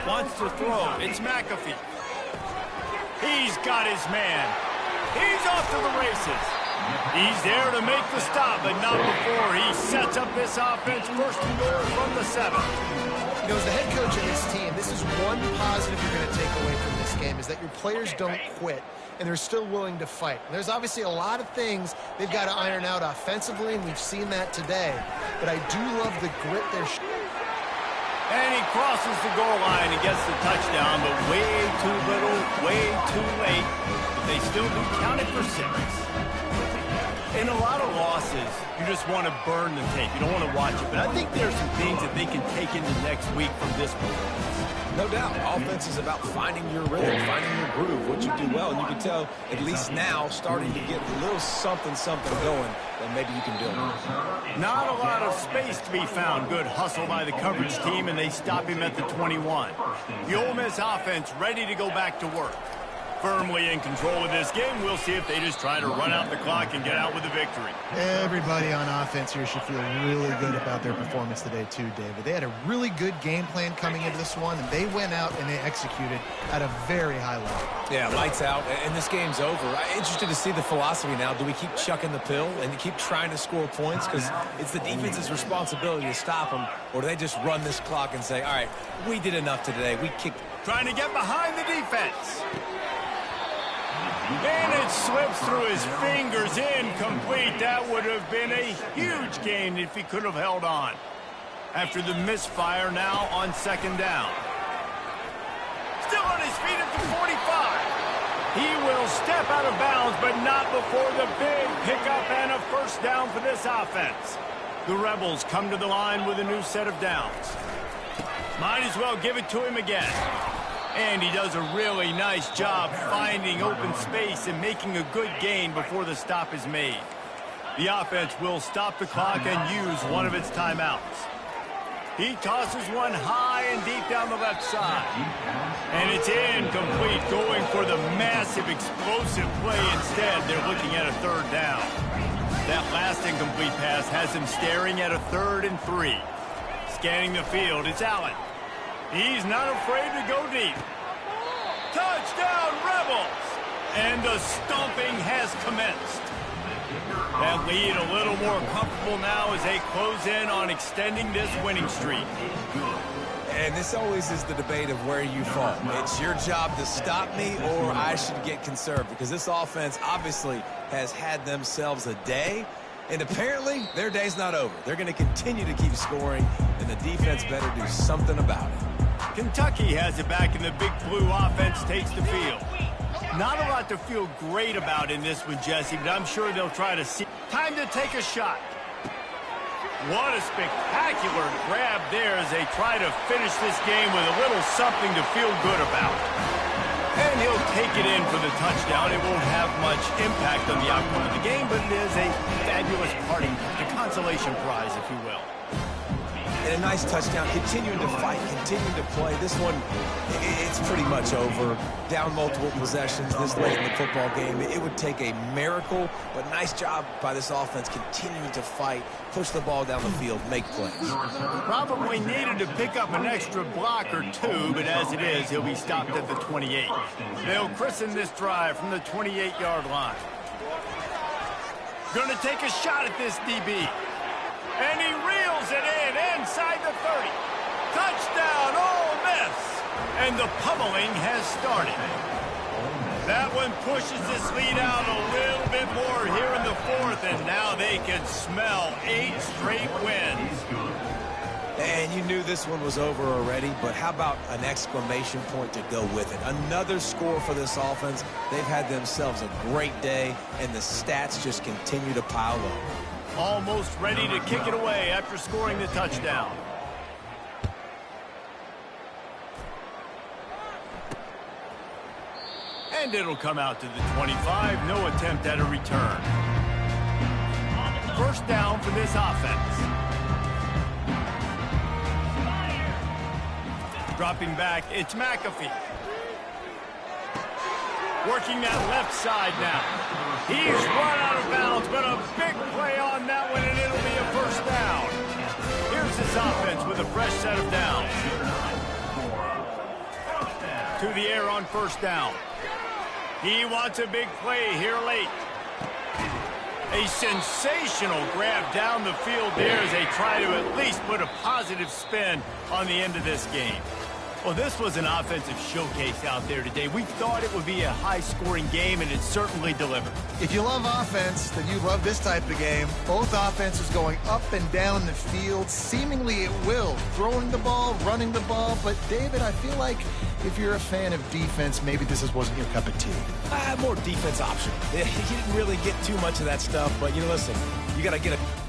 Wants to throw. It's McAfee. He's got his man. He's off to the races. He's there to make the stop, but not before he sets up this offense first and goal from the 7. You know, as the head coach of this team, this is one positive you're going to take away from this game, is that your players don't quit, and they're still willing to fight. And there's obviously a lot of things they've got to iron out offensively, and we've seen that today. But I do love the grit they're showing. And he crosses the goal line and gets the touchdown, but way too little, way too late. But they still do count it for 6. In a lot of losses, you just want to burn the tape. You don't want to watch it. But I think there's some things that they can take into next week from this performance. No doubt. Offense is about finding your rhythm, finding your groove, what you do well. And you can tell, at least now, starting to get a little something going that maybe you can build on. Not a lot of space to be found. Good hustle by the coverage team, and they stop him at the 21. The Ole Miss offense ready to go back to work. Firmly in control of this game. We'll see if they just try to run out the clock and get out with a victory. Everybody on offense here should feel really good about their performance today too, David. They had a really good game plan coming into this one, and they went out and they executed at a very high level. Yeah, lights out, and this game's over. I'm interested to see the philosophy now. Do we keep chucking the pill and keep trying to score points? Because it's the defense's responsibility to stop them, or do they just run this clock and say, all right, we did enough today. We kicked. Trying to get behind the defense. And it slips through his fingers, incomplete. That would have been a huge gain if he could have held on. After the misfire, now on second down. Still on his feet at the 45. He will step out of bounds, but not before the big pickup and a first down for this offense. The Rebels come to the line with a new set of downs. Might as well give it to him again. And he does a really nice job finding open space and making a good gain before the stop is made. The offense will stop the clock and use one of its timeouts. He tosses one high and deep down the left side. And it's incomplete, going for the massive explosive play instead. They're looking at a third down. That last incomplete pass has him staring at a 3rd and 3. Scanning the field, it's Allen. He's not afraid to go deep. Touchdown, Rebels! And the stomping has commenced. That lead a little more comfortable now as they close in on extending this winning streak. And this always is the debate of where you fall. It's your job to stop me, or I should get conserved, because this offense obviously has had themselves a day, and apparently their day's not over. They're going to continue to keep scoring, and the defense better do something about it. Kentucky has it back, and the Big Blue offense takes the field. Not a lot to feel great about in this one, Jesse, but I'm sure they'll try to see. Time to take a shot. What a spectacular grab there as they try to finish this game with a little something to feel good about. And he'll take it in for the touchdown. It won't have much impact on the outcome of the game, but it is a fabulous parting, the consolation prize, if you will. And a nice touchdown, continuing to fight, continuing to play. This one, it's pretty much over. Down multiple possessions this late in the football game. It would take a miracle, but nice job by this offense continuing to fight, push the ball down the field, make plays. Probably needed to pick up an extra block or two, but as it is, he'll be stopped at the 28. They'll christen this drive from the 28-yard line. Going to take a shot at this DB. And he reels it in inside the 30. Touchdown, Ole Miss. And the pummeling has started. That one pushes this lead out a little bit more here in the 4th, and now they can smell 8 straight wins. And you knew this one was over already, but how about an exclamation point to go with it? Another score for this offense. They've had themselves a great day, and the stats just continue to pile up. Almost ready to kick it away after scoring the touchdown. And it'll come out to the 25. No attempt at a return. First down for this offense. Dropping back, it's McAfee. Working that left side now. He's run out of bounds, but a big play on that one, and it'll be a first down. Here's this offense with a fresh set of downs. To the air on first down. He wants a big play here late. A sensational grab down the field there as they try to at least put a positive spin on the end of this game. Well, this was an offensive showcase out there today. We thought it would be a high-scoring game, and it certainly delivered. If you love offense, then you love this type of game. Both offenses going up and down the field, seemingly at will. Throwing the ball, running the ball. But, David, I feel like if you're a fan of defense, maybe this wasn't your cup of tea. More defense option. You didn't really get too much of that stuff, but, listen, you got to get a